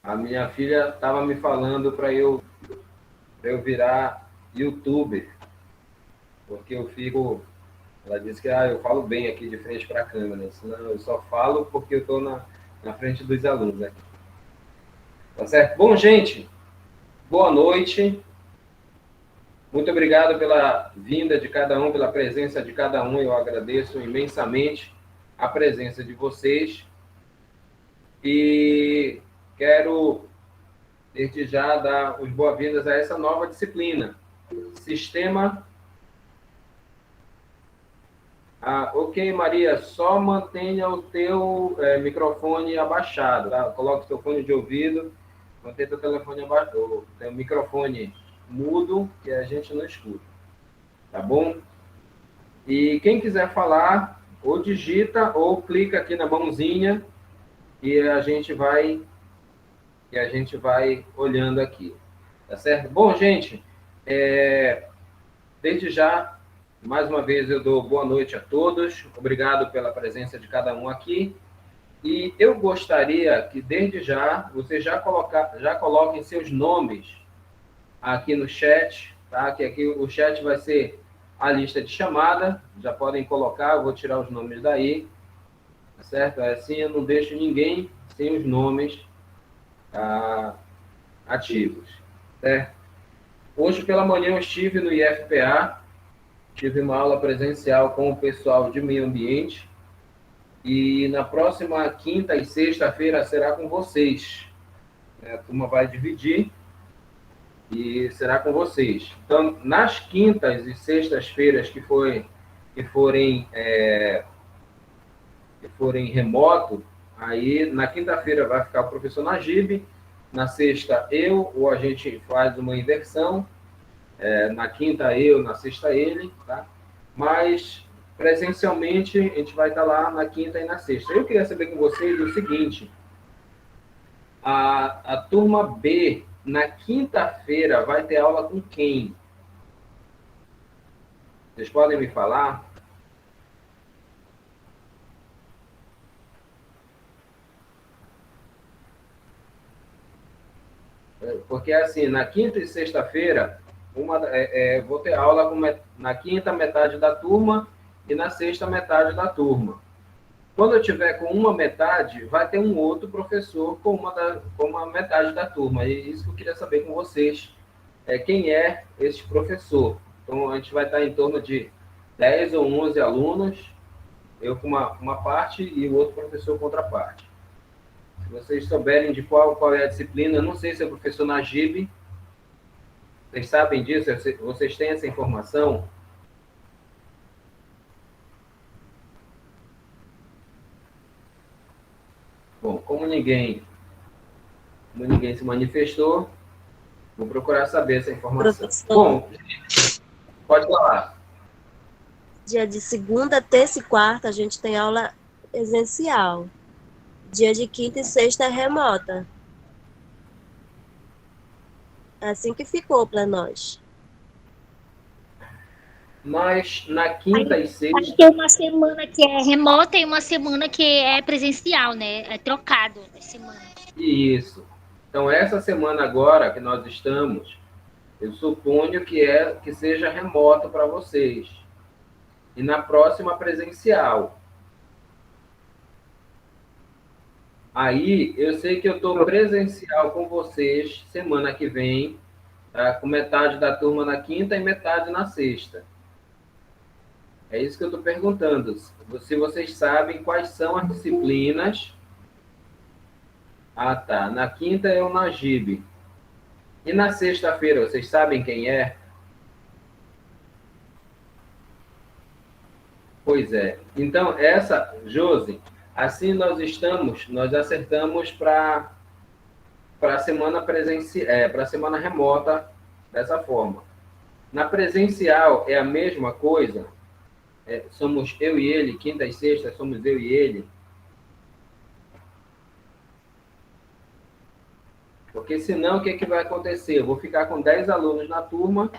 A minha filha estava me falando para eu virar YouTuber, porque eu fico. Ela disse que eu falo bem aqui de frente para a câmera, senão eu só falo porque eu estou na frente dos alunos aqui. Tá certo? Bom, gente, boa noite. Muito obrigado pela vinda de cada um, pela presença de cada um. Eu agradeço imensamente a presença de vocês. E quero, desde já, dar as boas-vindas a essa nova disciplina. Sistema... ok, Maria, só mantenha o teu microfone abaixado, tá? Coloque o teu fone de ouvido, mantenha o teu telefone abaixado, o teu microfone mudo, que a gente não escuta, tá bom? E quem quiser falar, ou digita, ou clica aqui na mãozinha, e a gente vai olhando aqui, tá certo? Bom, gente, desde já, mais uma vez eu dou boa noite a todos, obrigado pela presença de cada um aqui, e eu gostaria que desde já vocês já coloquem seus nomes aqui no chat, tá? Que aqui o chat vai ser a lista de chamada, já podem colocar, eu vou tirar os nomes daí, tá certo? Assim eu não deixo ninguém sem os nomes ativos, certo? Hoje pela manhã eu estive no IFPA, tive uma aula presencial com o pessoal de meio ambiente, e na próxima quinta e sexta-feira será com vocês. A turma vai dividir e será com vocês. Então, nas quintas e sextas-feiras que forem remoto, aí na quinta-feira vai ficar o professor Najib, na sexta eu, ou a gente faz uma inversão, na quinta eu, na sexta ele, tá? Mas presencialmente a gente vai estar lá na quinta e na sexta. Eu queria saber com vocês o seguinte: a turma B, na quinta-feira, vai ter aula com quem? Vocês podem me falar? Porque, assim, na quinta e sexta-feira, vou ter aula na quinta, metade da turma, e na sexta, metade da turma. Quando eu tiver com uma metade, vai ter um outro professor com uma metade da turma. E isso que eu queria saber com vocês. Quem é esse professor? Então, a gente vai estar em torno de 10 ou 11 alunos, eu com uma parte e o outro professor com outra parte. Se vocês souberem de qual é a disciplina, eu não sei se é o professor Najib. Vocês sabem disso? Vocês têm essa informação? Bom, como ninguém se manifestou, vou procurar saber essa informação. Professor, bom, pode falar. Dia de segunda, terça e quarta a gente tem aula presencial. Dia de quinta e sexta é remota. É assim que ficou para nós. Mas na quinta e sexta... Vai ter uma semana que é remota e uma semana que é presencial, né? É trocado a semana. Isso. Então, essa semana agora que nós estamos, eu suponho que seja remoto para vocês. E na próxima, presencial. Aí, eu sei que eu estou presencial com vocês semana que vem, tá? Com metade da turma na quinta e metade na sexta. É isso que eu estou perguntando. Se vocês sabem quais são as disciplinas... tá. Na quinta é o Najib. E na sexta-feira, vocês sabem quem é? Pois é. Então, Josi, assim nós acertamos para a semana para a semana remota dessa forma. Na presencial é a mesma coisa? Somos eu e ele, quinta e sexta somos eu e ele? Porque senão, o que vai acontecer? Eu vou ficar com 10 alunos na turma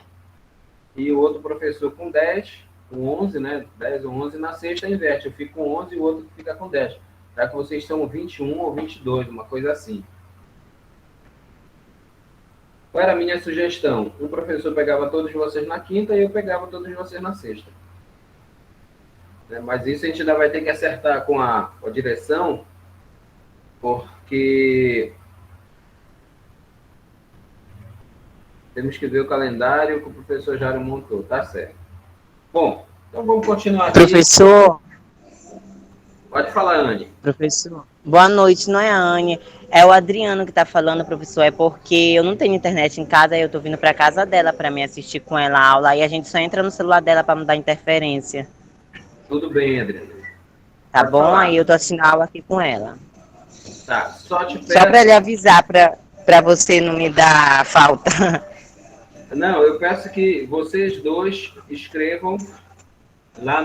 e o outro professor com 10, com 11, né? 10 ou 11, na sexta inverte. Eu fico com 11 e o outro fica com 10. Já que vocês são 21 ou 22, uma coisa assim. Qual era a minha sugestão? Um professor pegava todos vocês na quinta e eu pegava todos vocês na sexta. Mas isso a gente ainda vai ter que acertar com a direção, porque temos que ver o calendário que o professor Jário montou, tá certo. Bom, então vamos continuar aqui. Professor, Pode falar, Anne. professor, boa noite, não é a Anne, é o Adriano que está falando, professor, é porque eu não tenho internet em casa, aí eu tô vindo para casa dela para me assistir com ela a aula, e a gente só entra no celular dela para não dar interferência. Tudo bem, Adriano. Tá Pode bom? falar. Aí eu tô assistindo a aula aqui com ela. Tá, só te peço... Só para ele avisar, para você não me dar falta. Não, eu peço que vocês dois escrevam lá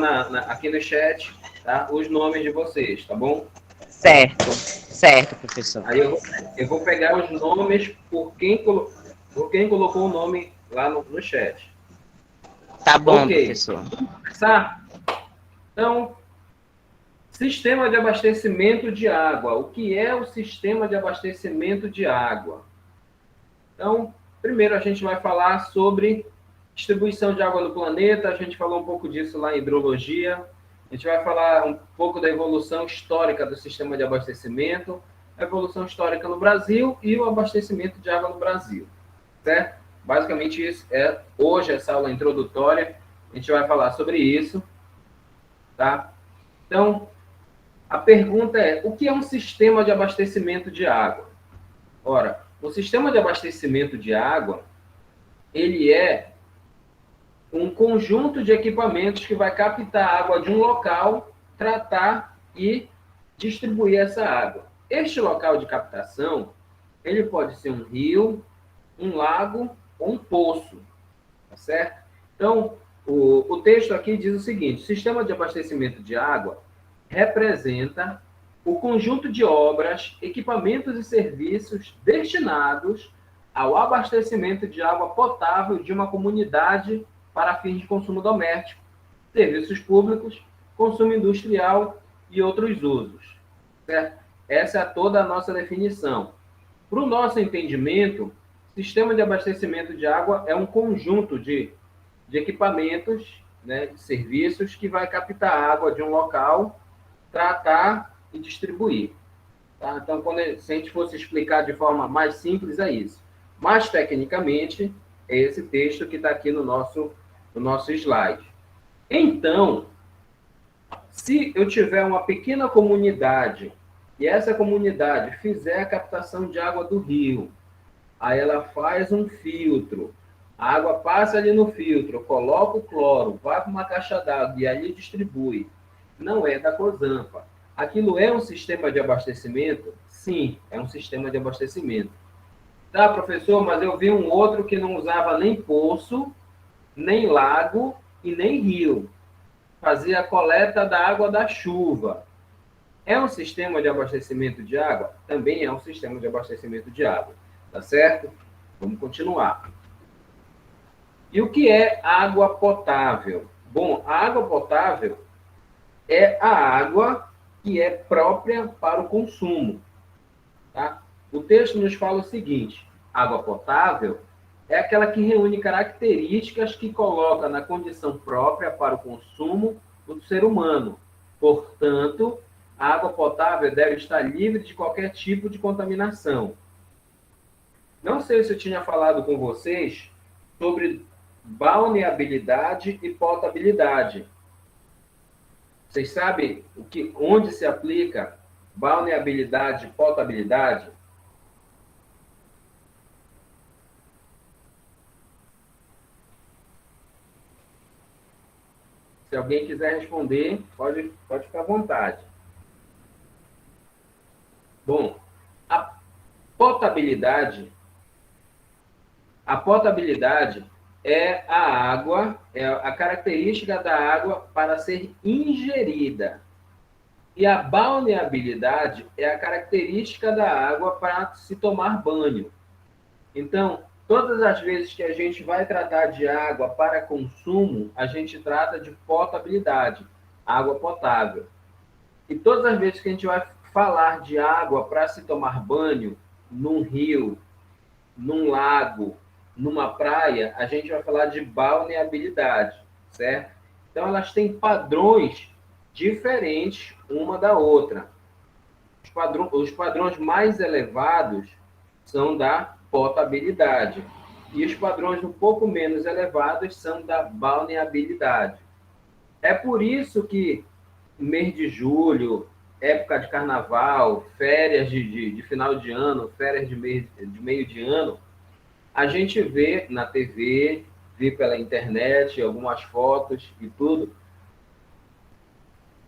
aqui no chat, tá? Os nomes de vocês, tá bom? Certo, professor. Aí eu vou pegar os nomes por quem colocou o nome lá no chat. Tá bom, Ok. professor. Começar? Então, sistema de abastecimento de água. O que é o sistema de abastecimento de água? Então, primeiro a gente vai falar sobre distribuição de água no planeta. A gente falou um pouco disso lá em hidrologia. A gente vai falar um pouco da evolução histórica do sistema de abastecimento, a evolução histórica no Brasil e o abastecimento de água no Brasil, certo? Basicamente isso é hoje essa aula introdutória. A gente vai falar sobre isso, tá? Então, a pergunta é: o que é um sistema de abastecimento de água? Ora, o sistema de abastecimento de água, ele é um conjunto de equipamentos que vai captar a água de um local, tratar e distribuir essa água. Este local de captação, ele pode ser um rio, um lago ou um poço, tá certo? Então, o texto aqui diz o seguinte: o sistema de abastecimento de água representa o conjunto de obras, equipamentos e serviços destinados ao abastecimento de água potável de uma comunidade para fins de consumo doméstico, serviços públicos, consumo industrial e outros usos. Certo? Essa é toda a nossa definição. Para o nosso entendimento, sistema de abastecimento de água é um conjunto de equipamentos, né, de serviços que vai captar água de um local, tratar e distribuir. Tá? Então, se a gente fosse explicar de forma mais simples, é isso. Mais tecnicamente, é esse texto que está aqui no nosso slide. Então, se eu tiver uma pequena comunidade e essa comunidade fizer a captação de água do rio, aí ela faz um filtro, a água passa ali no filtro, coloca o cloro, vai para uma caixa d'água e ali distribui. Não é da Cosampa. Aquilo é um sistema de abastecimento? Sim, é um sistema de abastecimento. Tá, professor, mas eu vi um outro que não usava nem poço, nem lago e nem rio. Fazia a coleta da água da chuva. É um sistema de abastecimento de água? Também é um sistema de abastecimento de água. Tá certo? Vamos continuar. E o que é água potável? Bom, a água potável é a água que é própria para o consumo. Tá? O texto nos fala o seguinte: água potável é aquela que reúne características que coloca na condição própria para o consumo do ser humano. Portanto, a água potável deve estar livre de qualquer tipo de contaminação. Não sei se eu tinha falado com vocês sobre balneabilidade e potabilidade. Vocês sabem onde se aplica balneabilidade e potabilidade? Se alguém quiser responder, pode ficar à vontade. Bom, a potabilidade é a água, é a característica da água para ser ingerida. E a balneabilidade é a característica da água para se tomar banho. Então, todas as vezes que a gente vai tratar de água para consumo, a gente trata de potabilidade, água potável. E todas as vezes que a gente vai falar de água para se tomar banho, num rio, num lago, numa praia, a gente vai falar de balneabilidade, certo? Então, elas têm padrões diferentes uma da outra. Os padrões mais elevados são da potabilidade e os padrões um pouco menos elevados são da balneabilidade. É por isso que mês de julho, época de carnaval, férias de final de ano, férias de meio de ano, a gente vê na TV, vê pela internet, algumas fotos e tudo,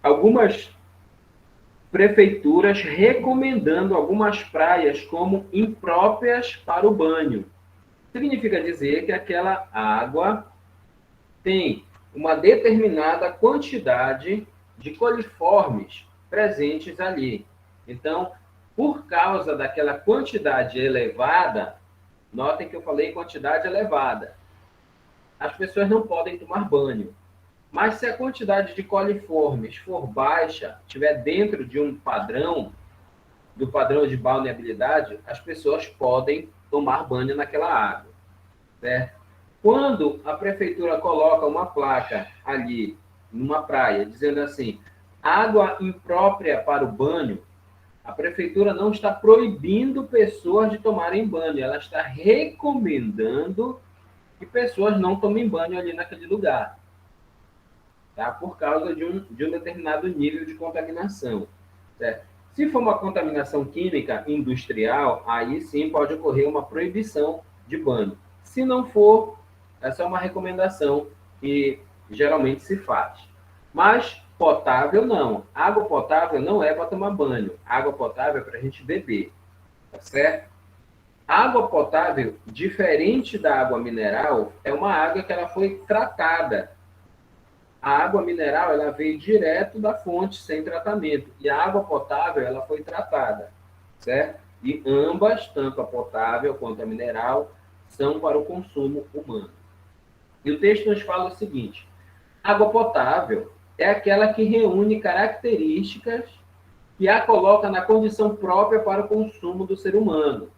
algumas prefeituras recomendando algumas praias como impróprias para o banho. Significa dizer que aquela água tem uma determinada quantidade de coliformes presentes ali. Então, por causa daquela quantidade elevada, notem que eu falei quantidade elevada, as pessoas não podem tomar banho. Mas se a quantidade de coliformes for baixa, estiver dentro de um padrão, do padrão de balneabilidade, as pessoas podem tomar banho naquela água, certo? Quando a prefeitura coloca uma placa ali, numa praia, dizendo assim, água imprópria para o banho, a prefeitura não está proibindo pessoas de tomarem banho, ela está recomendando que pessoas não tomem banho ali naquele lugar, tá? Por causa de um determinado nível de contaminação, certo? Se for uma contaminação química industrial, aí sim pode ocorrer uma proibição de banho. Se não for, essa é uma recomendação que geralmente se faz. Mas potável não. Água potável não é para tomar banho. Água potável é para a gente beber, tá certo? Água potável, diferente da água mineral, é uma água que ela foi tratada. A água mineral, ela veio direto da fonte, sem tratamento. E a água potável, ela foi tratada, certo? E ambas, tanto a potável quanto a mineral, são para o consumo humano. E o texto nos fala o seguinte: água potável é aquela que reúne características que a coloca na condição própria para o consumo do ser humano.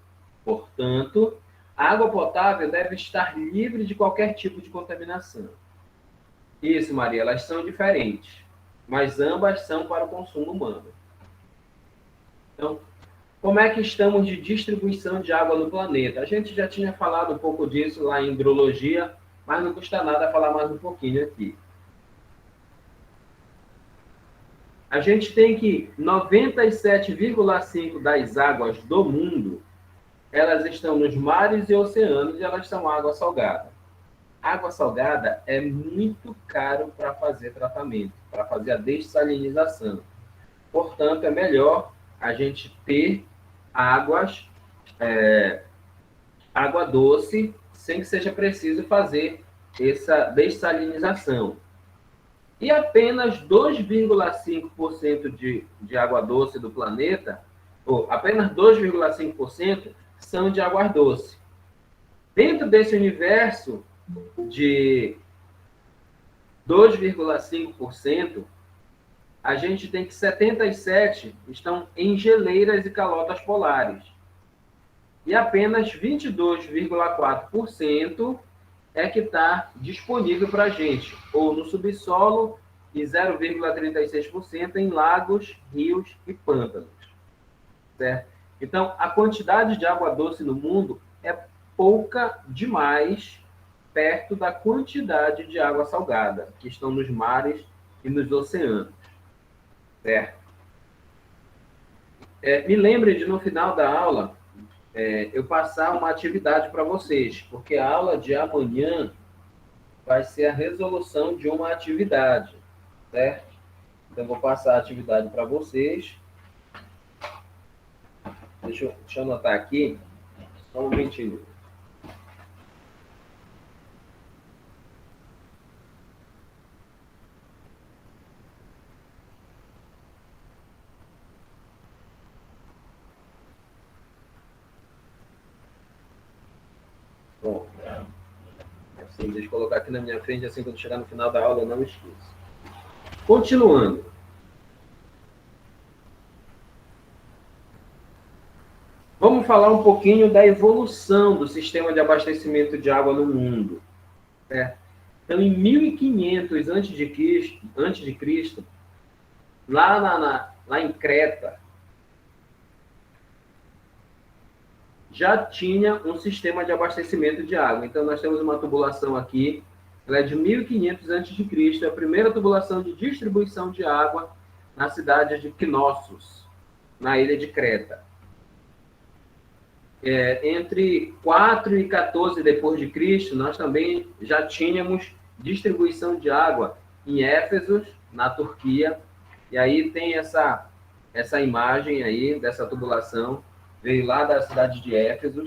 Portanto, a água potável deve estar livre de qualquer tipo de contaminação. Isso, Maria, elas são diferentes, mas ambas são para o consumo humano. Então, como é que estamos de distribuição de água no planeta? A gente já tinha falado um pouco disso lá em hidrologia, mas não custa nada falar mais um pouquinho aqui. A gente tem que 97,5% das águas do mundo, elas estão nos mares e oceanos e elas são água salgada. Água salgada é muito caro para fazer tratamento, para fazer a dessalinização. Portanto, é melhor a gente ter água doce, sem que seja preciso fazer essa dessalinização. E apenas 2,5% de água doce do planeta, ou apenas 2,5% são de água doce. Dentro desse universo de 2,5%, a gente tem que 77% estão em geleiras e calotas polares. E apenas 22,4% é que está disponível para a gente, ou no subsolo, e 0,36% em lagos, rios e pântanos. Certo? Então, a quantidade de água doce no mundo é pouca demais perto da quantidade de água salgada que estão nos mares e nos oceanos. Certo? Me lembre de, no final da aula, eu passar uma atividade para vocês, porque a aula de amanhã vai ser a resolução de uma atividade, certo? Então, eu vou passar a atividade para vocês. Deixa eu anotar aqui, só um momentinho. Bom, assim, deixa eu colocar aqui na minha frente, assim, quando chegar no final da aula, eu não esqueço. Continuando. Vamos vamos falar um pouquinho da evolução do sistema de abastecimento de água no mundo. Certo? Então, em 1500 antes de Cristo, lá em Creta, já tinha um sistema de abastecimento de água. Então, nós temos uma tubulação aqui, ela é de 1500 a.C., é a primeira tubulação de distribuição de água na cidade de Knossos, na ilha de Creta. Entre 4 e 14 depois de Cristo, nós também já tínhamos distribuição de água em Éfeso, na Turquia, e aí tem essa imagem aí dessa tubulação, veio lá da cidade de Éfeso,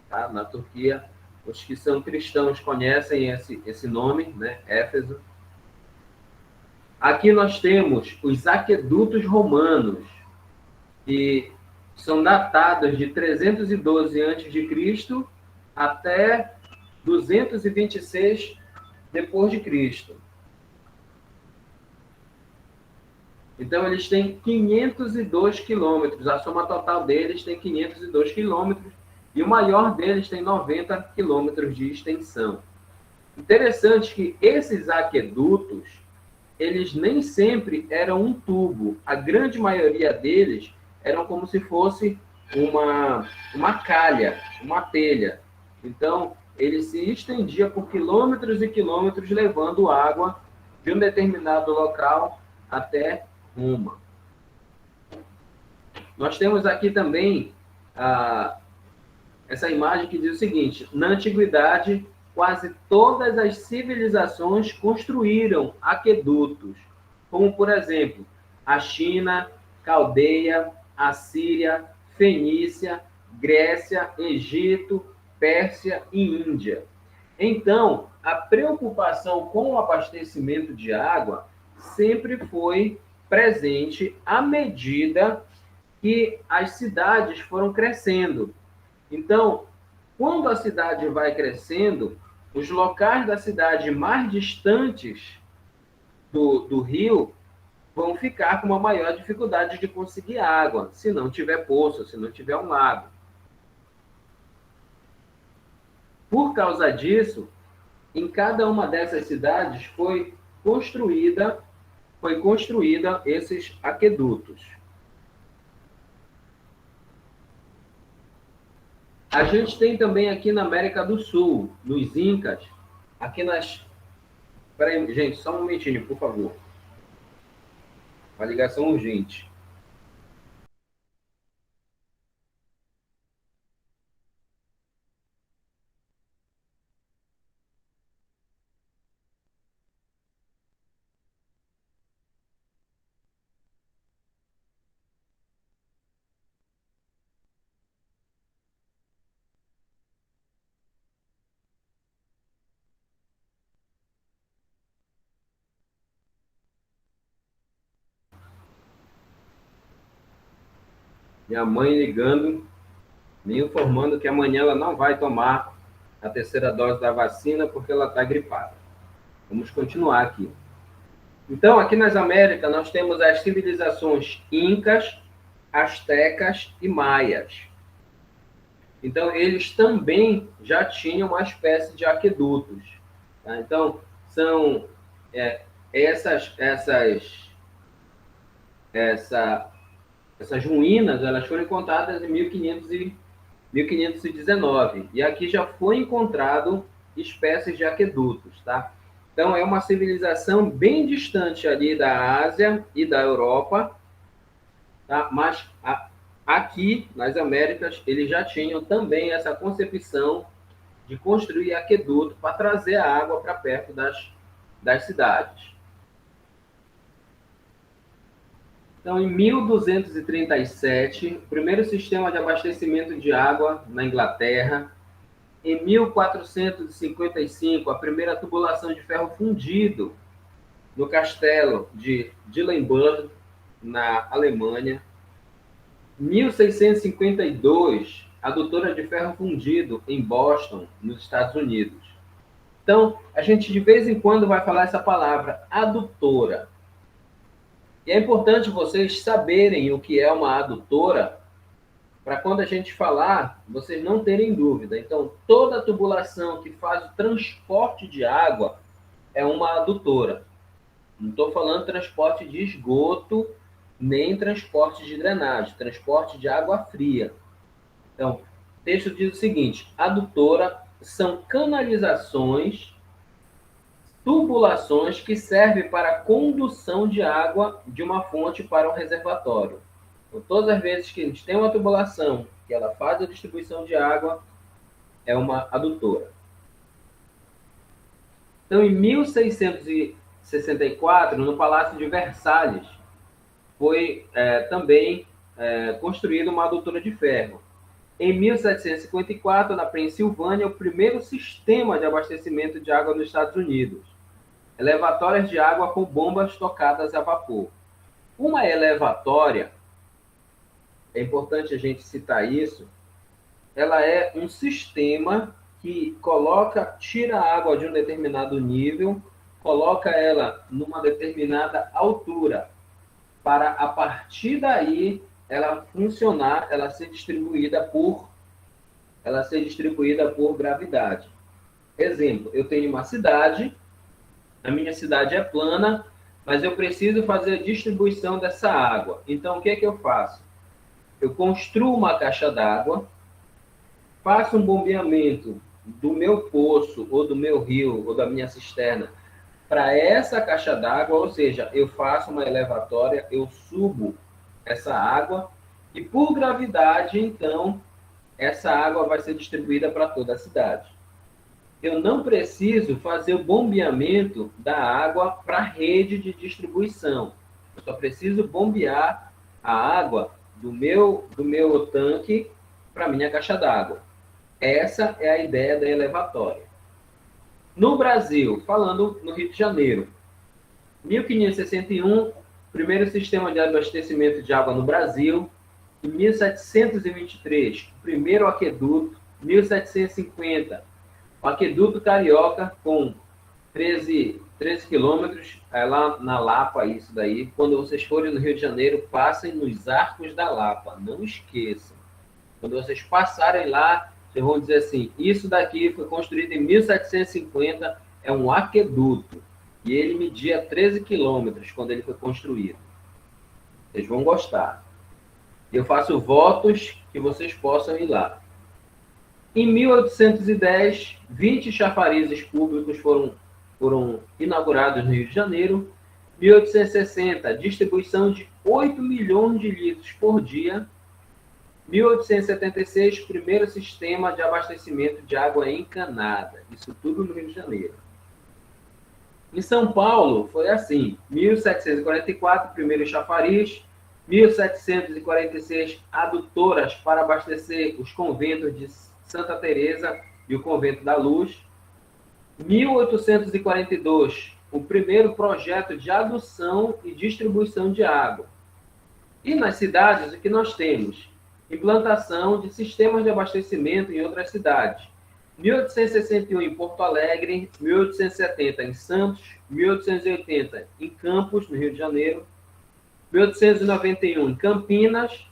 tá? Na Turquia. Os que são cristãos conhecem esse nome, né? Éfeso. Aqui nós temos os aquedutos romanos, que são datados de 312 a.C. até 226 depois de Cristo. Então, eles têm 502 quilômetros. A soma total deles tem 502 quilômetros. E o maior deles tem 90 quilômetros de extensão. Interessante que esses aquedutos, eles nem sempre eram um tubo. A grande maioria deles eram como se fosse uma calha, uma telha. Então, ele se estendia por quilômetros e quilômetros, levando água de um determinado local até Roma. Nós temos aqui também essa imagem que diz o seguinte: na antiguidade, quase todas as civilizações construíram aquedutos, como, por exemplo, a China, Caldeia, Assíria, Fenícia, Grécia, Egito, Pérsia e Índia. Então, a preocupação com o abastecimento de água sempre foi presente à medida que as cidades foram crescendo. Então, quando a cidade vai crescendo, os locais da cidade mais distantes do rio vão ficar com uma maior dificuldade de conseguir água, se não tiver poço, se não tiver um lago. Por causa disso, em cada uma dessas cidades foi construída esses aquedutos. A gente tem também aqui na América do Sul, nos Incas, aqui nas... Espera aí, gente, só um momentinho, por favor. Uma ligação urgente. Minha mãe ligando, me informando que amanhã ela não vai tomar a terceira dose da vacina porque ela está gripada. Vamos continuar aqui. Então, aqui nas Américas, nós temos as civilizações incas, astecas e maias. Então, eles também já tinham uma espécie de aquedutos. Tá? Então, são essas ruínas, elas foram encontradas em 1519. E aqui já foi encontrado espécies de aquedutos, tá? Então, é uma civilização bem distante ali da Ásia e da Europa, tá? Mas aqui, nas Américas, eles já tinham também essa concepção de construir aqueduto para trazer a água para perto das cidades. Então, em 1237, o primeiro sistema de abastecimento de água na Inglaterra. Em 1455, a primeira tubulação de ferro fundido no castelo de Dillenburg, na Alemanha. Em 1652, a adutora de ferro fundido em Boston, nos Estados Unidos. Então, a gente de vez em quando vai falar essa palavra, adutora. E é importante vocês saberem o que é uma adutora, para quando a gente falar, vocês não terem dúvida. Então, toda tubulação que faz o transporte de água é uma adutora. Não estou falando transporte de esgoto, nem transporte de drenagem, transporte de água fria. Então, o texto diz o seguinte: adutora são canalizações, tubulações que servem para a condução de água de uma fonte para um reservatório. Então, todas as vezes que a gente tem uma tubulação que ela faz a distribuição de água, é uma adutora. Então, em 1664, no Palácio de Versalhes, foi também construída uma adutora de ferro. Em 1754, na Pensilvânia, o primeiro sistema de abastecimento de água nos Estados Unidos. Elevatórias de água com bombas tocadas a vapor. Uma elevatória, é importante a gente citar isso, ela é um sistema que tira a água de um determinado nível, coloca ela numa determinada altura, para a partir daí ela funcionar, ela ser distribuída por gravidade. Exemplo, eu tenho uma cidade, a minha cidade é plana, mas eu preciso fazer a distribuição dessa água. Então, o que é que eu faço? Eu construo uma caixa d'água, faço um bombeamento do meu poço, ou do meu rio, ou da minha cisterna, para essa caixa d'água, ou seja, eu faço uma elevatória, eu subo essa água, e por gravidade, então, essa água vai ser distribuída para toda a cidade. Eu não preciso fazer o bombeamento da água para a rede de distribuição. Eu só preciso bombear a água do meu tanque para a minha caixa d'água. Essa é a ideia da elevatória. No Brasil, falando no Rio de Janeiro, 1561, primeiro sistema de abastecimento de água no Brasil. Em 1723, o primeiro aqueduto. 1750, o aqueduto Carioca, com 13 quilômetros, lá na Lapa, isso daí. Quando vocês forem no Rio de Janeiro, passem nos Arcos da Lapa, não esqueçam. Quando vocês passarem lá, vocês vão dizer assim: isso daqui foi construído em 1750, é um aqueduto. E ele media 13 quilômetros quando ele foi construído. Vocês vão gostar. Eu faço votos que vocês possam ir lá. Em 1810, 20 chafarizes públicos foram inaugurados no Rio de Janeiro. 1860, distribuição de 8 milhões de litros por dia. 1876, primeiro sistema de abastecimento de água encanada. Isso tudo no Rio de Janeiro. Em São Paulo, foi assim. 1744, primeiro chafariz. 1746, adutoras para abastecer os conventos de Santa Teresa e o Convento da Luz. 1842, o primeiro projeto de adução e distribuição de água. E nas cidades, o que nós temos? Implantação de sistemas de abastecimento em outras cidades. 1861 em Porto Alegre, 1870 em Santos, 1880 em Campos, no Rio de Janeiro, 1891 em Campinas,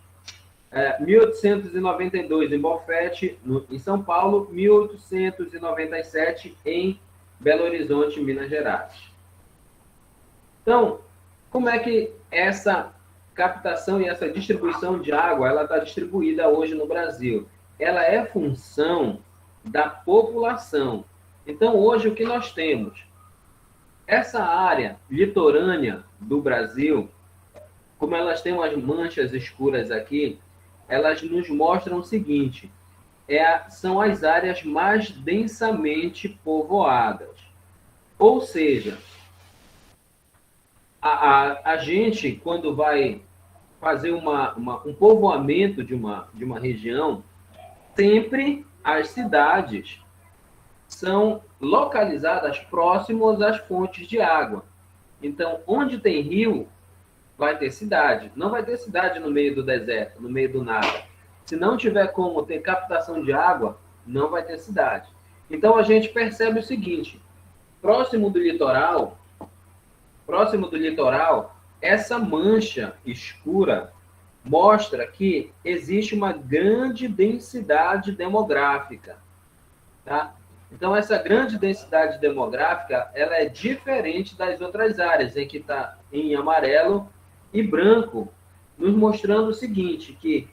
1892 em Bofete, em São Paulo, 1897 em Belo Horizonte, Minas Gerais. Então, como é que essa captação e essa distribuição de água ela está distribuída hoje no Brasil? Ela é função da população. Então, hoje, o que nós temos? Essa área litorânea do Brasil, como elas têm umas manchas escuras aqui, elas nos mostram o seguinte: são as áreas mais densamente povoadas. Ou seja, a gente, quando vai fazer um povoamento de uma região, sempre as cidades são localizadas próximas às fontes de água. Então, onde tem rio, vai ter cidade. Não vai ter cidade no meio do deserto, no meio do nada. Se não tiver como ter captação de água, não vai ter cidade. Então, a gente percebe o seguinte: próximo do litoral, essa mancha escura mostra que existe uma grande densidade demográfica, tá? Então, essa grande densidade demográfica, ela é diferente das outras áreas, em que está em amarelo e branco, nos mostrando o seguinte, que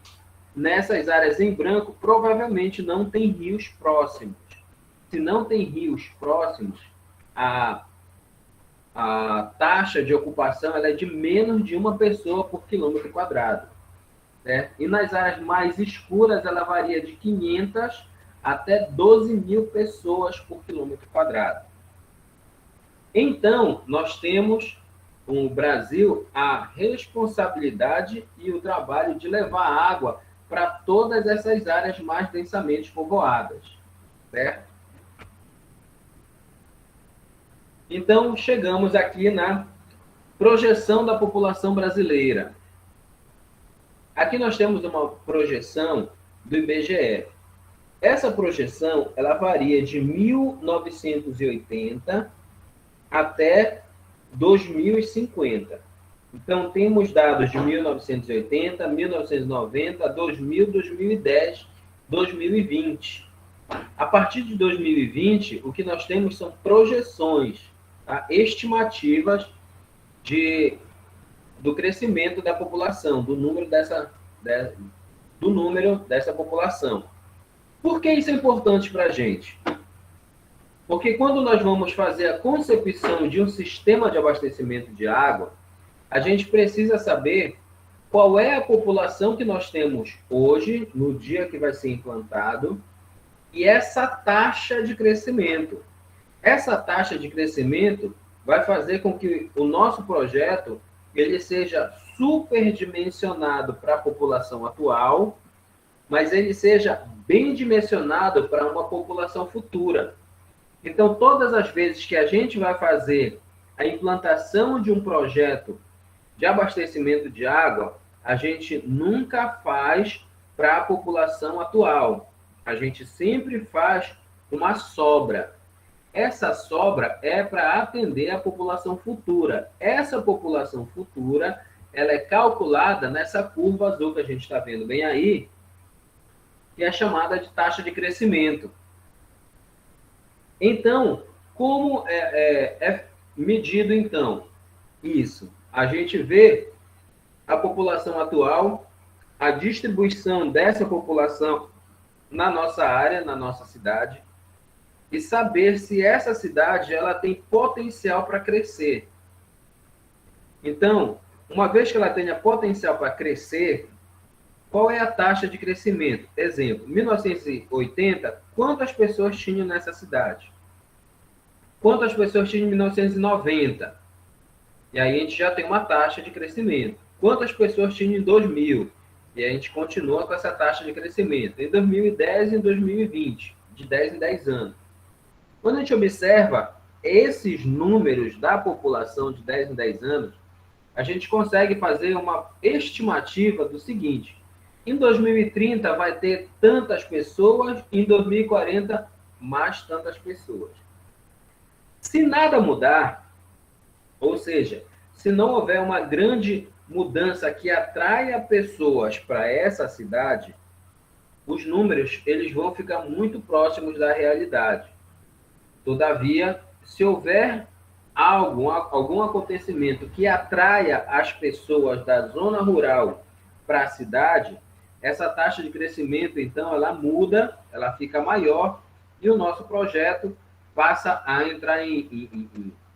nessas áreas em branco, provavelmente não tem rios próximos. Se não tem rios próximos, a taxa de ocupação ela é de menos de uma pessoa por quilômetro quadrado. Né? E nas áreas mais escuras, ela varia de 500 até 12.000 pessoas por quilômetro quadrado. Então, nós temos no Brasil a responsabilidade e o trabalho de levar água para todas essas áreas mais densamente povoadas. Certo? Então, chegamos aqui na projeção da população brasileira. Aqui nós temos uma projeção do IBGE. Essa projeção, ela varia de 1980 até 2050. Então, temos dados de 1980, 1990, 2000, 2010, 2020. A partir de 2020, o que nós temos são projeções, tá? Estimativas do crescimento da população, do número dessa população. Por que isso é importante para a gente? Porque quando nós vamos fazer a concepção de um sistema de abastecimento de água, a gente precisa saber qual é a população que nós temos hoje, no dia que vai ser implantado, e essa taxa de crescimento. Essa taxa de crescimento vai fazer com que o nosso projeto ele seja superdimensionado para a população atual, mas ele seja bem dimensionado para uma população futura. Então, todas as vezes que a gente vai fazer a implantação de um projeto de abastecimento de água, a gente nunca faz para a população atual. A gente sempre faz uma sobra. Essa sobra é para atender a população futura. Essa população futura, ela é calculada nessa curva azul que a gente está vendo bem aí, que é chamada de taxa de crescimento. Então, como é medido, então, isso? A gente vê a população atual, a distribuição dessa população na nossa área, na nossa cidade, e saber se essa cidade ela tem potencial para crescer. Então, uma vez que ela tenha potencial para crescer, qual é a taxa de crescimento? Exemplo, 1980, quantas pessoas tinham nessa cidade? Quantas pessoas tinham em 1990? E aí a gente já tem uma taxa de crescimento. Quantas pessoas tinham em 2000? E a gente continua com essa taxa de crescimento. Em 2010 e em 2020, de 10 em 10 anos. Quando a gente observa esses números da população de 10 em 10 anos, a gente consegue fazer uma estimativa do seguinte: em 2030 vai ter tantas pessoas, em 2040 mais tantas pessoas. Se nada mudar, ou seja, se não houver uma grande mudança que atraia pessoas para essa cidade, os números eles vão ficar muito próximos da realidade. Todavia, se houver algum acontecimento que atraia as pessoas da zona rural para a cidade, essa taxa de crescimento, então, ela muda, ela fica maior e o nosso projeto passa a entrar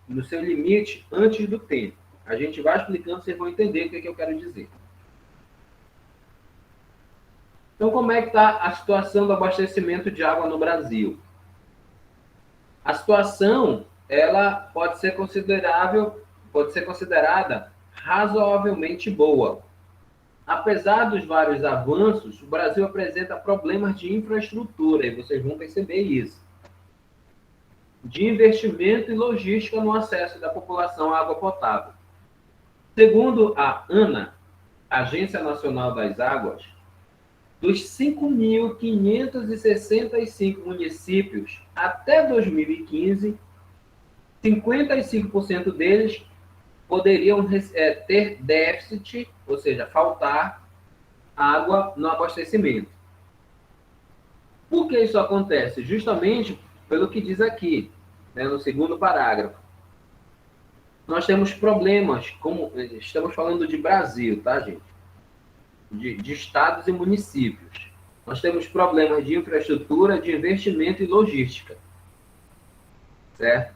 no seu limite antes do tempo. A gente vai explicando, vocês vão entender o que eu quero dizer. Então, como é que está a situação do abastecimento de água no Brasil? A situação, ela pode ser considerada razoavelmente boa. Apesar dos vários avanços, o Brasil apresenta problemas de infraestrutura, e vocês vão perceber isso. De investimento e logística no acesso da população à água potável. Segundo a ANA, Agência Nacional das Águas, dos 5.565 municípios até 2015, 55% deles poderiam ter déficit, ou seja, faltar água no abastecimento. Por que isso acontece? Justamente pelo que diz aqui, né, no segundo parágrafo. Nós temos problemas, como estamos falando de Brasil, tá, gente? De estados e municípios. Nós temos problemas de infraestrutura, de investimento e logística. Certo?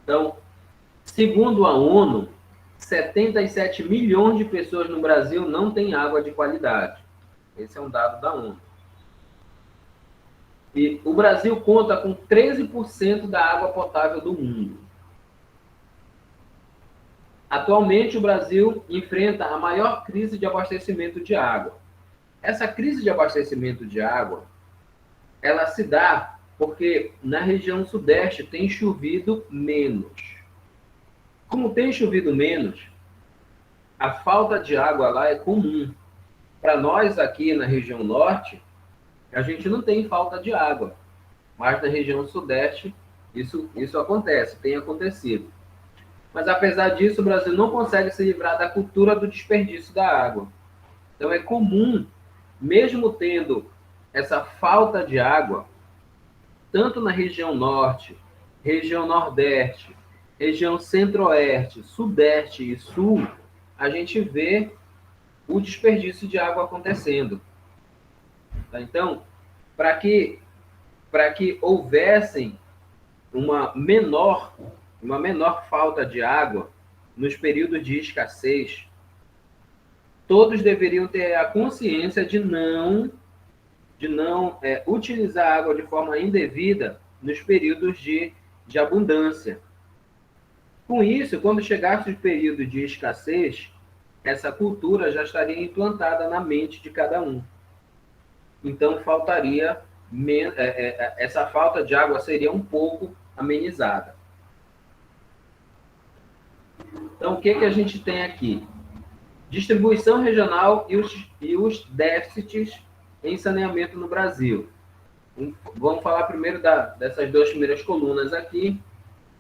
Então, segundo a ONU, 77 milhões de pessoas no Brasil não têm água de qualidade. Esse é um dado da ONU. E o Brasil conta com 13% da água potável do mundo. Atualmente, o Brasil enfrenta a maior crise de abastecimento de água. Essa crise de abastecimento de água, ela se dá porque na região sudeste tem chovido menos. Como tem chovido menos, a falta de água lá é comum. Para nós aqui na região norte, a gente não tem falta de água. Mas na região sudeste, isso acontece, tem acontecido. Mas, apesar disso, o Brasil não consegue se livrar da cultura do desperdício da água. Então, é comum, mesmo tendo essa falta de água, tanto na região norte, região nordeste, região centro-oeste, sudeste e sul, a gente vê o desperdício de água acontecendo. Tá? Então, para que houvessem uma menor falta de água nos períodos de escassez, todos deveriam ter a consciência de não utilizar água de forma indevida nos períodos de abundância. Com isso, quando chegasse o período de escassez, essa cultura já estaria implantada na mente de cada um. Então, essa falta de água seria um pouco amenizada. Então, o que a gente tem aqui? Distribuição regional e os déficits em saneamento no Brasil. Vamos falar primeiro dessas duas primeiras colunas aqui,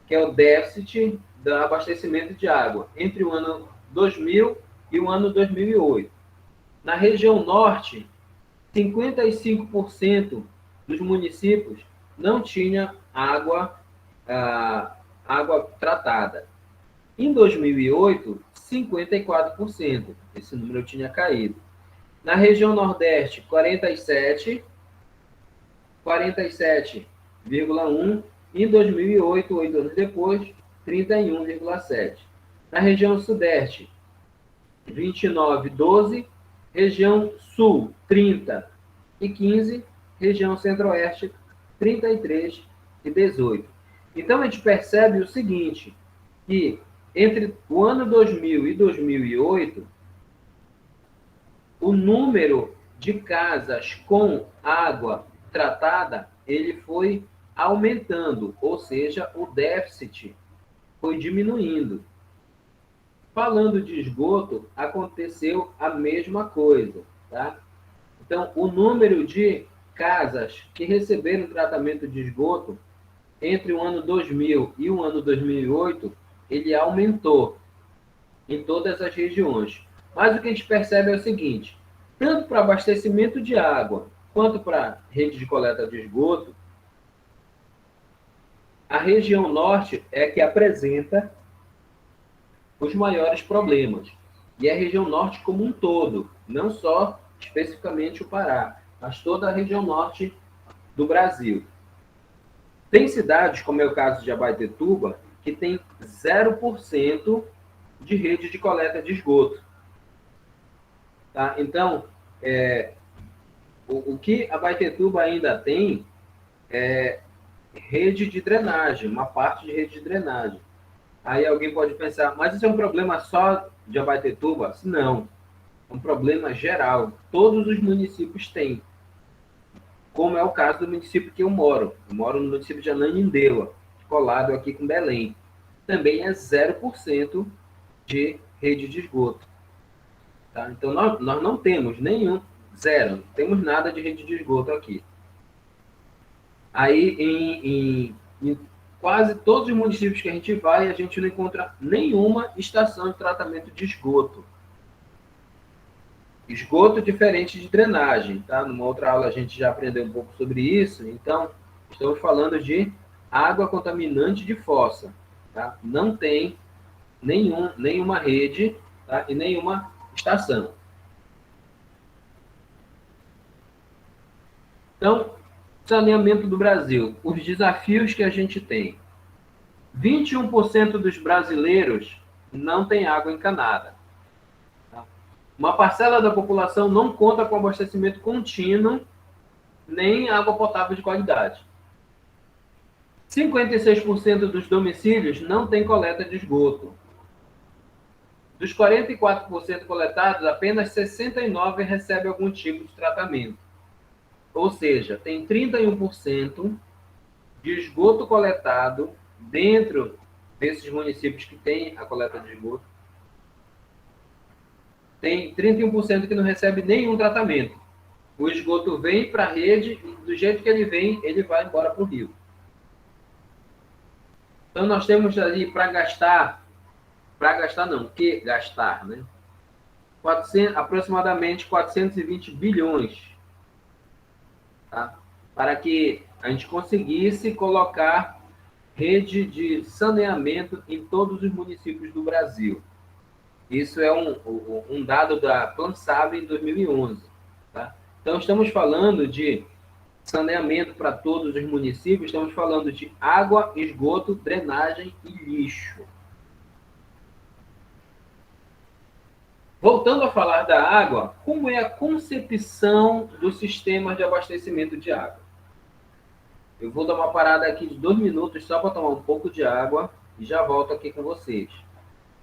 que é o déficit do abastecimento de água entre o ano 2000 e o ano 2008. Na região norte, 55% dos municípios não tinha água tratada. Em 2008, 54%. Esse número tinha caído. Na região Nordeste, 47,1%. Em 2008, 8 anos depois, 31,7%. Na região Sudeste, 29,12%. Região Sul, 30,15%. Região Centro-Oeste, 33,18%. Então, a gente percebe o seguinte, que entre o ano 2000 e 2008, o número de casas com água tratada, ele foi aumentando, ou seja, o déficit foi diminuindo. Falando de esgoto, aconteceu a mesma coisa, tá? Então, o número de casas que receberam tratamento de esgoto entre o ano 2000 e o ano 2008, ele aumentou em todas as regiões. Mas o que a gente percebe é o seguinte, tanto para abastecimento de água, quanto para rede de coleta de esgoto, a região norte é que apresenta os maiores problemas. E a região norte como um todo, não só especificamente o Pará, mas toda a região norte do Brasil. Tem cidades, como é o caso de Abaetetuba, que tem 0% de rede de coleta de esgoto. Tá? Então, o que Abaetetuba ainda tem é rede de drenagem, uma parte de rede de drenagem. Aí alguém pode pensar, mas isso é um problema só de Abaetetuba? Não, é um problema geral. Todos os municípios têm. Como é o caso do município que eu moro. Eu moro no município de Ananindeua, colado aqui com Belém. Também é 0% de rede de esgoto. Tá? Então, nós não temos nenhum, zero, não temos nada de rede de esgoto aqui. Aí, em quase todos os municípios que a gente vai, a gente não encontra nenhuma estação de tratamento de esgoto. esgoto diferente de drenagem, tá? Numa outra aula a gente já aprendeu um pouco sobre isso. Então, estamos falando de água contaminante de fossa, tá? Não tem nenhuma rede, tá? E nenhuma estação. Então, saneamento do Brasil, os desafios que a gente tem. 21% dos brasileiros não tem água encanada. Tá? Uma parcela da população não conta com abastecimento contínuo, nem água potável de qualidade. 56% dos domicílios não tem coleta de esgoto. Dos 44% coletados, apenas 69% recebem algum tipo de tratamento. Ou seja, tem 31% de esgoto coletado dentro desses municípios que têm a coleta de esgoto. Tem 31% que não recebe nenhum tratamento. O esgoto vem para a rede e do jeito que ele vem, ele vai embora para o rio. Então, nós temos ali para gastar não, que gastar, né? Aproximadamente 420 bilhões, tá? Para que a gente conseguisse colocar rede de saneamento em todos os municípios do Brasil. Isso é um dado da PlanSab em 2011. Tá? Então, estamos falando de saneamento para todos os municípios, estamos falando de água, esgoto, drenagem e lixo. Voltando a falar da água, como é a concepção do sistema de abastecimento de água? Eu vou dar uma parada aqui de 2 minutos só para tomar um pouco de água e já volto aqui com vocês.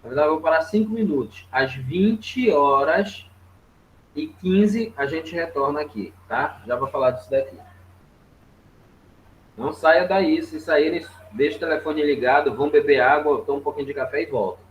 Na verdade, eu vou parar 5 minutos. Às 20h15 a gente retorna aqui, tá? Já vou falar disso daqui. Não saia daí. Se saírem, deixa o telefone ligado, vão beber água, toma um pouquinho de café e volta.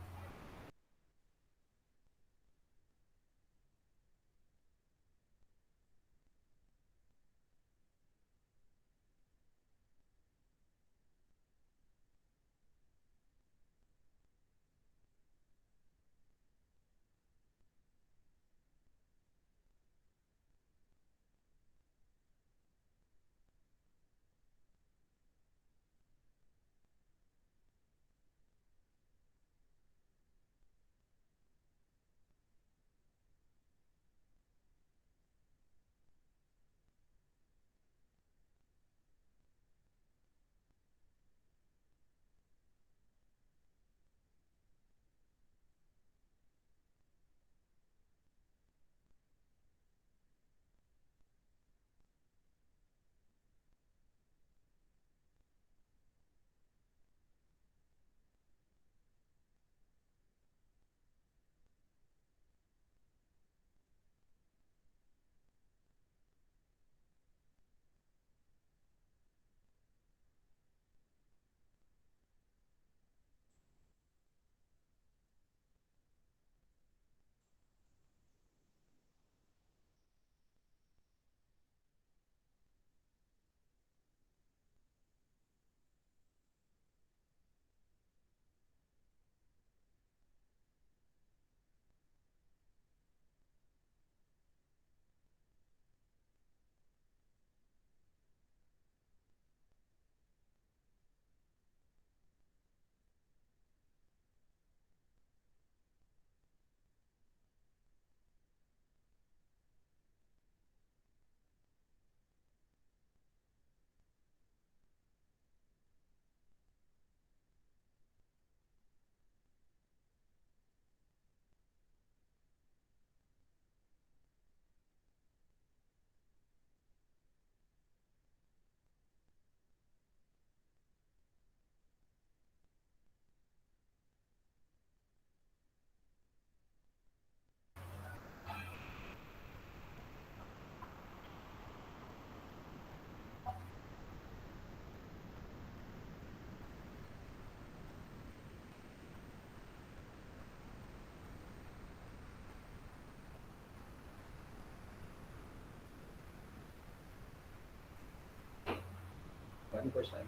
Pode encostar aí.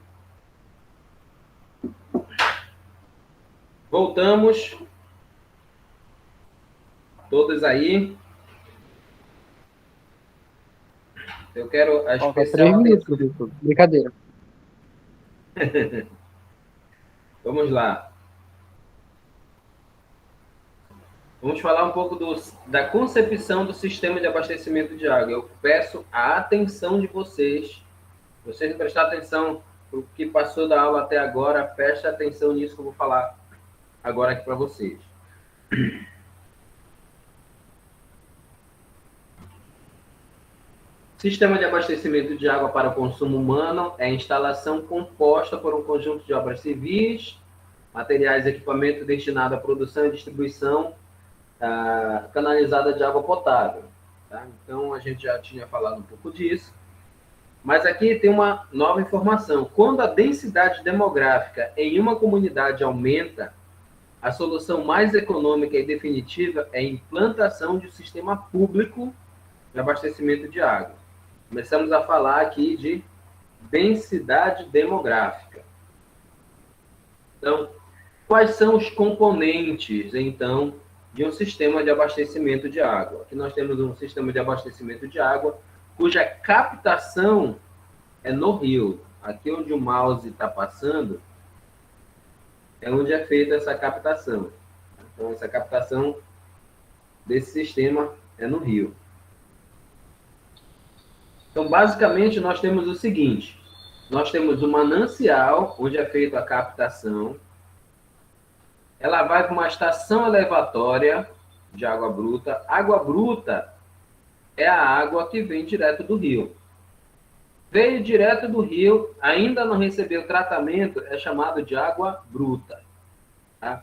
Voltamos. Todos aí. Eu quero a Falta especial 3 minutos, atenção. professor. Brincadeira. Vamos lá. Vamos falar um pouco da concepção do sistema de abastecimento de água. Eu peço a atenção de vocês. Vocês prestar atenção no que passou da aula até agora, preste atenção nisso que eu vou falar agora aqui para vocês. Sistema de abastecimento de água para o consumo humano é a instalação composta por um conjunto de obras civis, materiais e equipamentos destinados à produção e distribuição canalizada de água potável. Tá? Então, a gente já tinha falado um pouco disso. Mas aqui tem uma nova informação. Quando a densidade demográfica em uma comunidade aumenta, a solução mais econômica e definitiva é a implantação de um sistema público de abastecimento de água. Começamos a falar aqui de densidade demográfica. Então, quais são os componentes, então, de um sistema de abastecimento de água? Aqui nós temos um sistema de abastecimento de água cuja captação é no rio. Aqui onde o mouse está passando é onde é feita essa captação. Então, essa captação desse sistema é no rio. Então, basicamente, nós temos o seguinte. Nós temos um manancial, onde é feita a captação. Ela vai para uma estação elevatória de água bruta. Água bruta é a água que vem direto do rio. Veio direto do rio, ainda não recebeu tratamento, é chamado de água bruta. Tá?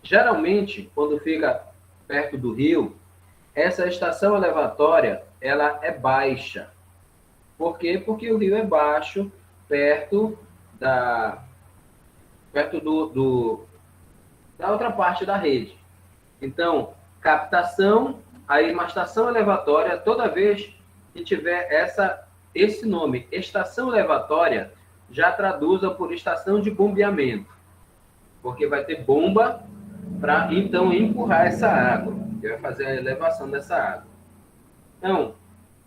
Geralmente, quando fica perto do rio, essa estação elevatória ela é baixa. Por quê? Porque o rio é baixo, perto da outra parte da rede. Então, captação, aí uma estação elevatória, toda vez que tiver esse nome, estação elevatória, já traduza por estação de bombeamento. Porque vai ter bomba para, então, empurrar essa água, que vai fazer a elevação dessa água. Então,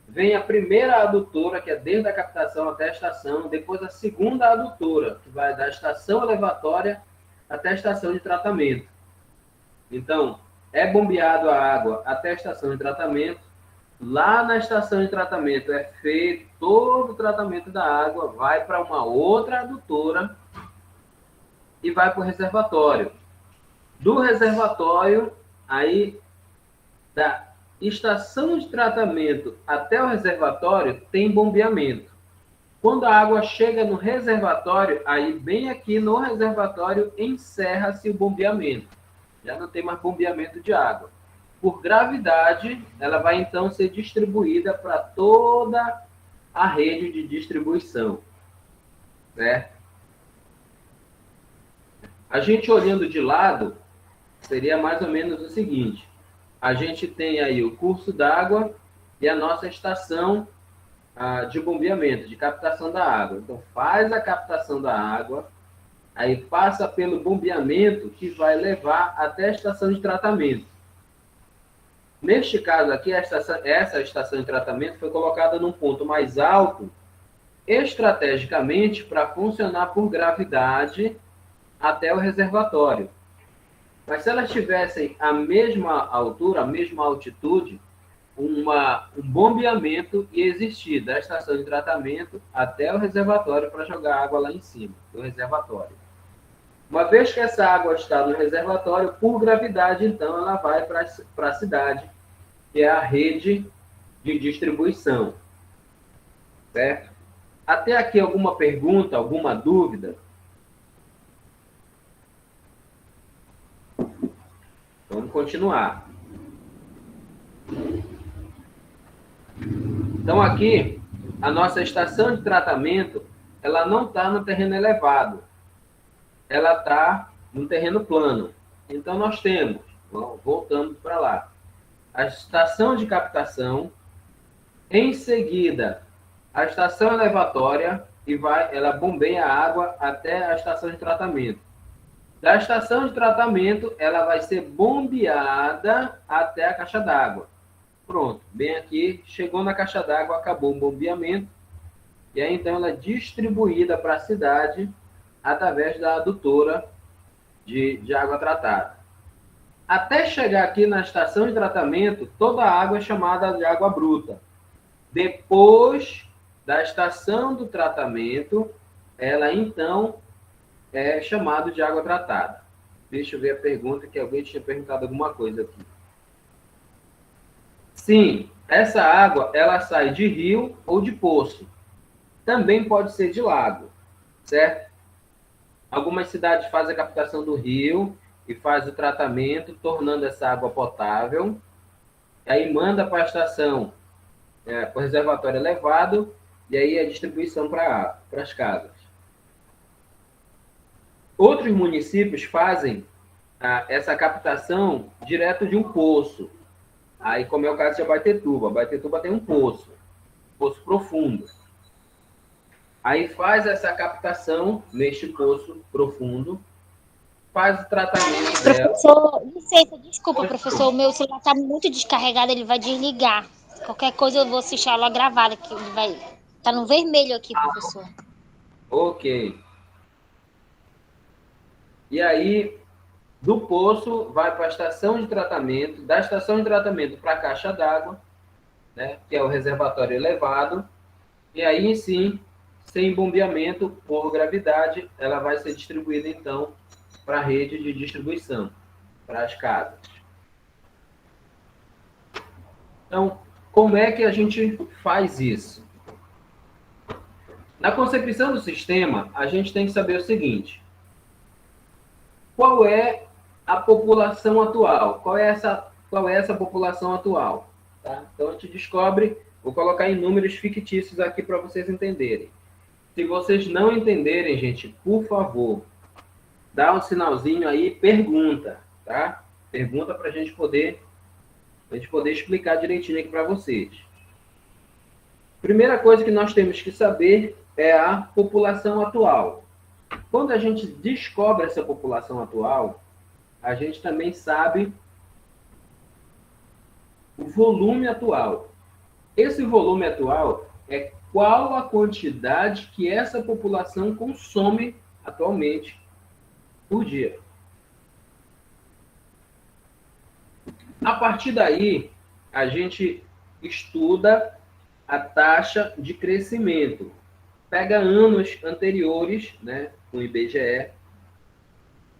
vem a primeira adutora, que é desde a captação até a estação, depois a segunda adutora, que vai da estação elevatória até a estação de tratamento. Então, é bombeado a água até a estação de tratamento. Lá na estação de tratamento é feito todo o tratamento da água, vai para uma outra adutora e vai para o reservatório. Do reservatório, aí, da estação de tratamento até o reservatório, tem bombeamento. Quando a água chega no reservatório, aí bem aqui no reservatório encerra-se o bombeamento. Já não tem mais bombeamento de água. Por gravidade, ela vai então ser distribuída para toda a rede de distribuição. Certo? A gente olhando de lado, seria mais ou menos o seguinte. A gente tem aí o curso d'água e a nossa estação de bombeamento, de captação da água. Então, faz a captação da água, aí passa pelo bombeamento que vai levar até a estação de tratamento. Neste caso aqui, essa estação de tratamento foi colocada num ponto mais alto, estrategicamente, para funcionar por gravidade até o reservatório. Mas se elas tivessem a mesma altura, a mesma altitude, um bombeamento ia existir da estação de tratamento até o reservatório para jogar água lá em cima, do reservatório. Uma vez que essa água está no reservatório, por gravidade, então, ela vai para a cidade, que é a rede de distribuição. Certo? Até aqui alguma pergunta, alguma dúvida? Vamos continuar. Então, aqui, a nossa estação de tratamento, ela não está no terreno elevado. Ela está no terreno plano. Então, nós temos, voltando para lá, a estação de captação, em seguida, a estação elevatória, e ela bombeia a água até a estação de tratamento. Da estação de tratamento, ela vai ser bombeada até a caixa d'água. Pronto, bem aqui, chegou na caixa d'água, acabou o bombeamento, e aí então ela é distribuída para a cidade através da adutora de água tratada. Até chegar aqui na estação de tratamento, toda a água é chamada de água bruta. Depois da estação do tratamento, ela então é chamada de água tratada. Deixa eu ver a pergunta, que alguém tinha perguntado alguma coisa aqui. Sim, essa água ela sai de rio ou de poço. Também pode ser de lago, certo? Algumas cidades fazem a captação do rio e faz o tratamento, tornando essa água potável. Aí manda para a estação, para o reservatório elevado, e aí a distribuição para as casas. Outros municípios fazem essa captação direto de um poço. Aí, como é o caso de Abaetetuba. Abaetetuba tem um poço profundo. Aí faz essa captação neste poço profundo, faz o tratamento dela. Professor, licença, desculpa, professor, o meu celular está muito descarregado, ele vai desligar. Qualquer coisa eu vou assistir a aula gravada, que ele vai... Tá no vermelho aqui, professor. Ok. E aí, do poço, vai para a estação de tratamento, da estação de tratamento para a caixa d'água, né, que é o reservatório elevado, e aí, sim, sem bombeamento por gravidade, ela vai ser distribuída, então, para a rede de distribuição, para as casas. Então, como é que a gente faz isso? Na concepção do sistema, a gente tem que saber o seguinte: qual é a população atual? Qual é essa população atual? Tá? Então, a gente descobre, vou colocar em números fictícios aqui para vocês entenderem. Se vocês não entenderem, gente, por favor, dá um sinalzinho aí, pergunta, tá? Pergunta para a gente poder explicar direitinho aqui para vocês. Primeira coisa que nós temos que saber é a população atual. Quando a gente descobre essa população atual, a gente também sabe o volume atual. Esse volume atual é qual a quantidade que essa população consome atualmente por dia. A partir daí, a gente estuda a taxa de crescimento. Pega anos anteriores, né, com o IBGE,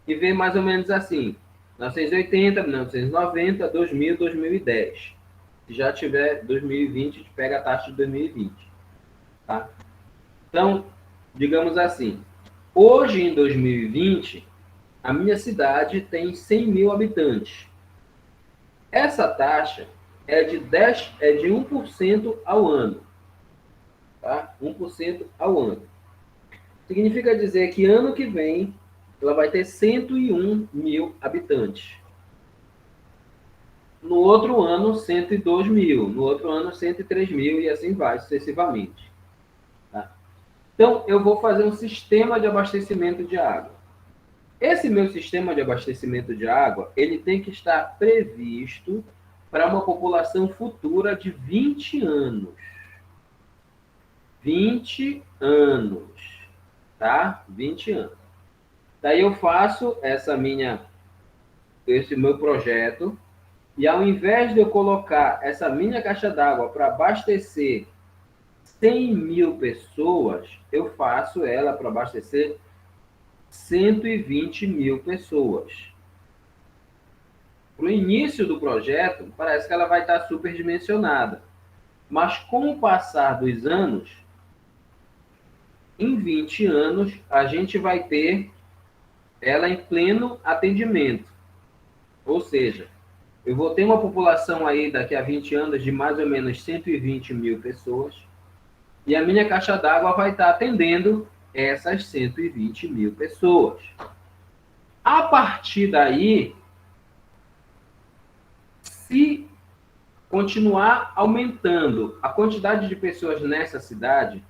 e vê mais ou menos assim, 1980, 1990, 2000, 2010. Se já tiver 2020, a gente pega a taxa de 2020. Tá? Então, digamos assim, hoje em 2020, a minha cidade tem 100 mil habitantes. Essa taxa é de 1% ao ano. Tá? 1% ao ano. Significa dizer que ano que vem ela vai ter 101 mil habitantes. No outro ano, 102 mil. No outro ano, 103 mil e assim vai, sucessivamente. Tá? Então, eu vou fazer um sistema de abastecimento de água. Esse meu sistema de abastecimento de água, ele tem que estar previsto para uma população futura de 20 anos. 20 anos. Tá? 20 anos. Daí eu faço esse meu projeto, e ao invés de eu colocar essa minha caixa d'água para abastecer 100 mil pessoas, eu faço ela para abastecer 120 mil pessoas. Para o início do projeto, parece que ela vai estar superdimensionada. Mas com o passar dos anos, em 20 anos, a gente vai ter ela em pleno atendimento. Ou seja, eu vou ter uma população aí daqui a 20 anos de mais ou menos 120 mil pessoas, e a minha caixa d'água vai estar atendendo essas 120 mil pessoas. A partir daí, se continuar aumentando a quantidade de pessoas nessa cidade,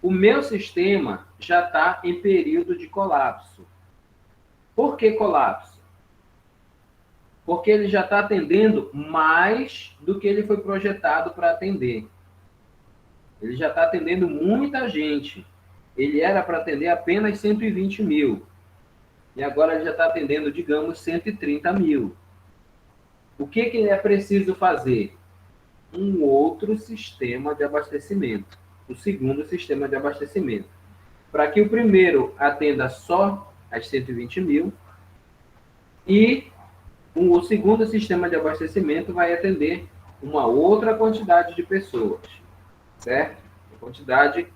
o meu sistema já está em período de colapso. Por que colapso? Porque ele já está atendendo mais do que ele foi projetado para atender. Ele já está atendendo muita gente. Ele era para atender apenas 120 mil. E agora ele já está atendendo, digamos, 130 mil. O que é preciso fazer? Um outro sistema de abastecimento. O segundo sistema de abastecimento. Para que o primeiro atenda só as 120 mil e o segundo sistema de abastecimento vai atender uma outra quantidade de pessoas, certo? A quantidade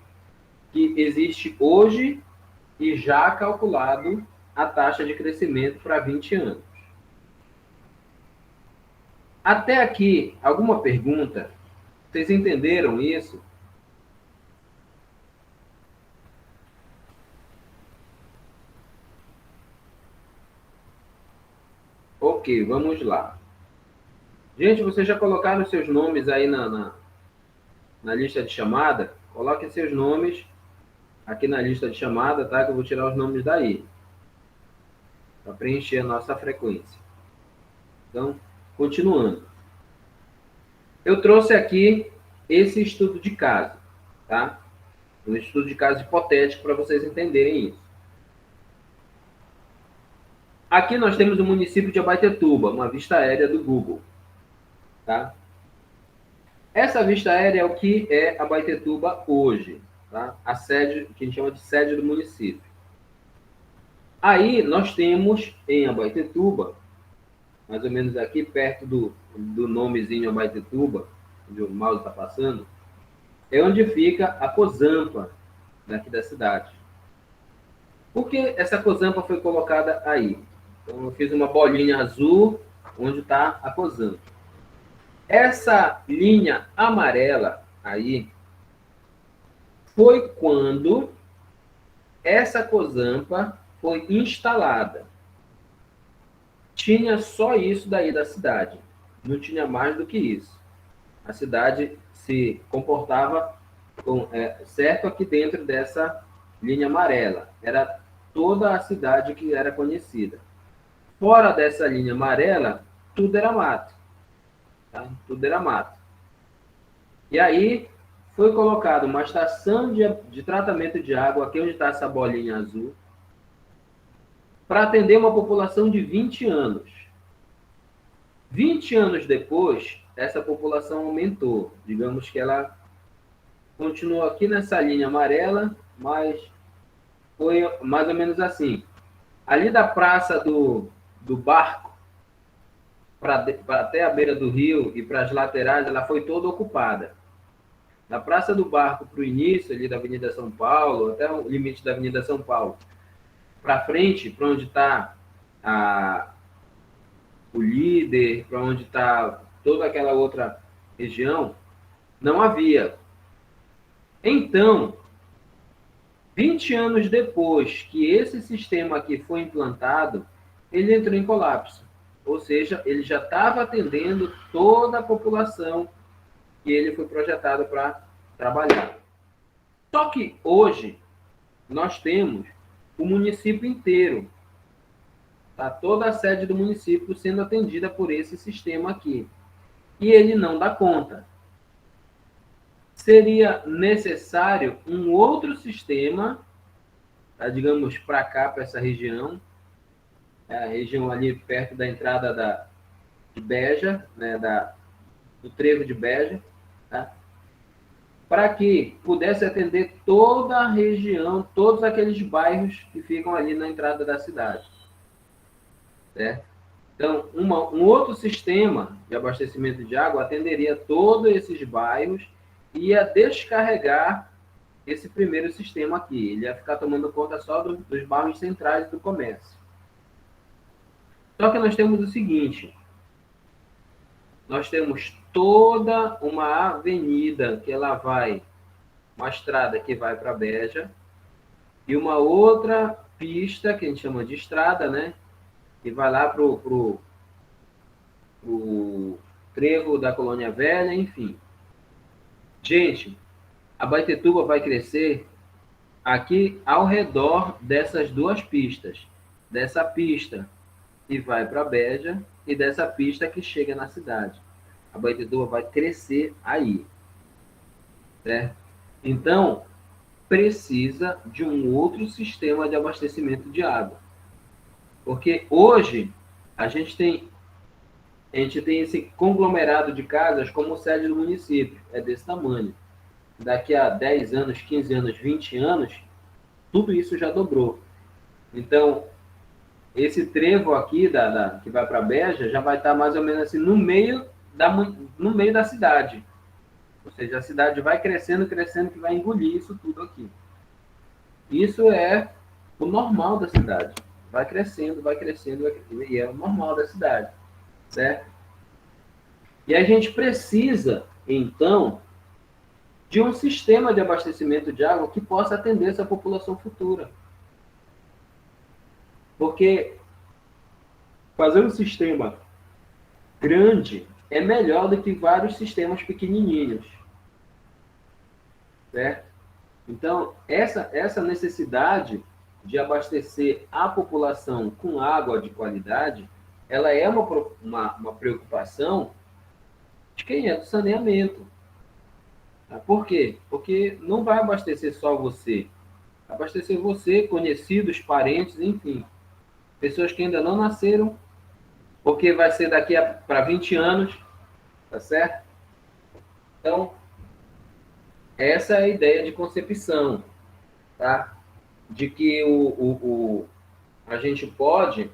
que existe hoje e já calculado a taxa de crescimento para 20 anos. Até aqui, alguma pergunta? Vocês entenderam isso? Ok, vamos lá. Gente, vocês já colocaram seus nomes aí na lista de chamada? Coloquem seus nomes aqui na lista de chamada, tá? Que eu vou tirar os nomes daí. Para preencher a nossa frequência. Então, continuando. Eu trouxe aqui esse estudo de caso, tá? Um estudo de caso hipotético para vocês entenderem isso. Aqui nós temos o município de Abaetetuba, uma vista aérea do Google, tá? Essa vista aérea é o que é Abaetetuba hoje, tá? A sede, que a gente chama de sede do município. Aí nós temos em Abaetetuba, mais ou menos aqui perto do nomezinho Abaetetuba, onde o mouse está passando, é onde fica a Cozampa, daqui da cidade. Por que essa Cozampa foi colocada aí? Então, eu fiz uma bolinha azul, onde está a Cozampa. Essa linha amarela aí foi quando essa Cozampa foi instalada. Tinha só isso daí da cidade. Não tinha mais do que isso. A cidade se comportava certo aqui dentro dessa linha amarela. Era toda a cidade que era conhecida. Fora dessa linha amarela, tudo era mato. Tá? Tudo era mato. E aí foi colocada uma estação de tratamento de água, aqui onde está essa bolinha azul, para atender uma população de 20 anos. 20 anos depois, essa população aumentou. Digamos que ela continuou aqui nessa linha amarela, mas foi mais ou menos assim. Ali da praça do barco, até a beira do rio e para as laterais, ela foi toda ocupada. Da praça do barco para o início ali da Avenida São Paulo, até o limite da Avenida São Paulo, para frente, para onde está o líder, para onde está toda aquela outra região, não havia. Então, 20 anos depois que esse sistema aqui foi implantado, ele entrou em colapso. Ou seja, ele já estava atendendo toda a população que ele foi projetado para trabalhar. Só que hoje nós temos o município inteiro. Tá? Toda a sede do município sendo atendida por esse sistema aqui. E ele não dá conta. Seria necessário um outro sistema, tá? Digamos, para cá, para essa região, a região ali perto da entrada de Beja, né? Do trevo de Beja, tá? Para que pudesse atender toda a região, todos aqueles bairros que ficam ali na entrada da cidade. Certo? Então, um outro sistema de abastecimento de água atenderia todos esses bairros e ia descarregar esse primeiro sistema aqui. Ele ia ficar tomando conta só dos bairros centrais do comércio. Só que nós temos o seguinte: nós temos toda uma avenida que ela vai, uma estrada que vai para Beja, e uma outra pista, que a gente chama de estrada, né? Que vai lá para o trevo da Colônia Velha, enfim. Gente, Abaetetuba vai crescer aqui ao redor dessas duas pistas. Dessa pista que vai para Beja e dessa pista que chega na cidade. A Abaetedouro vai crescer aí, certo? Então, precisa de um outro sistema de abastecimento de água. Porque hoje a gente tem esse conglomerado de casas como sede do município, é desse tamanho. Daqui a 10 anos, 15 anos, 20 anos, tudo isso já dobrou. Então, esse trevo aqui que vai para Beja já vai estar mais ou menos assim no meio da cidade. Ou seja, a cidade vai crescendo, crescendo, que vai engolir isso tudo aqui. Isso é o normal da cidade. Vai crescendo, e é o normal da cidade, certo? E a gente precisa, então, de um sistema de abastecimento de água que possa atender essa população futura. Porque fazer um sistema grande é melhor do que vários sistemas pequenininhos, certo? Então, essa necessidade de abastecer a população com água de qualidade, ela é uma preocupação de quem é do saneamento. Tá? Por quê? Porque não vai abastecer só você. Abastecer você, conhecidos, parentes, enfim. Pessoas que ainda não nasceram, porque vai ser daqui para 20 anos, tá certo? Então, essa é a ideia de concepção, tá? De que a gente pode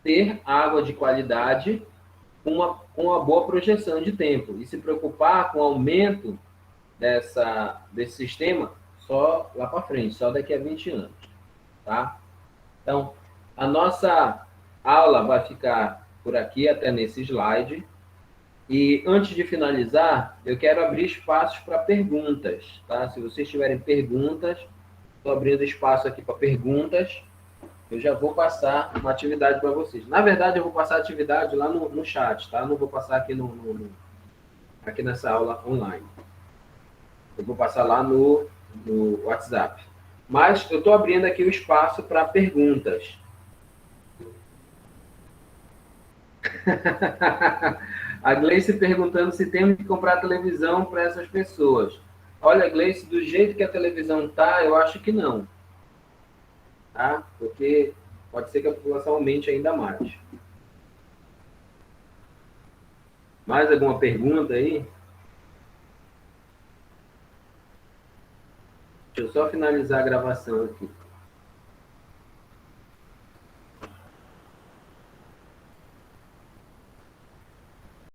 ter água de qualidade com uma boa projeção de tempo e se preocupar com o aumento desse sistema só lá para frente, só daqui a 20 anos, tá? Então, a nossa aula vai ficar por aqui até nesse slide. E antes de finalizar, eu quero abrir espaços para perguntas, tá? Se vocês tiverem perguntas, estou abrindo espaço aqui para perguntas. Eu já vou passar uma atividade para vocês. Na verdade, eu vou passar a atividade lá no chat, tá? Não vou passar aqui aqui nessa aula online. Eu vou passar lá no WhatsApp. Mas eu estou abrindo aqui o espaço para perguntas. A Gleice perguntando se temos que comprar televisão para essas pessoas. Olha, Gleice, do jeito que a televisão está, eu acho que não. Tá? Porque pode ser que a população aumente ainda mais. Mais alguma pergunta aí? Deixa eu só finalizar a gravação aqui.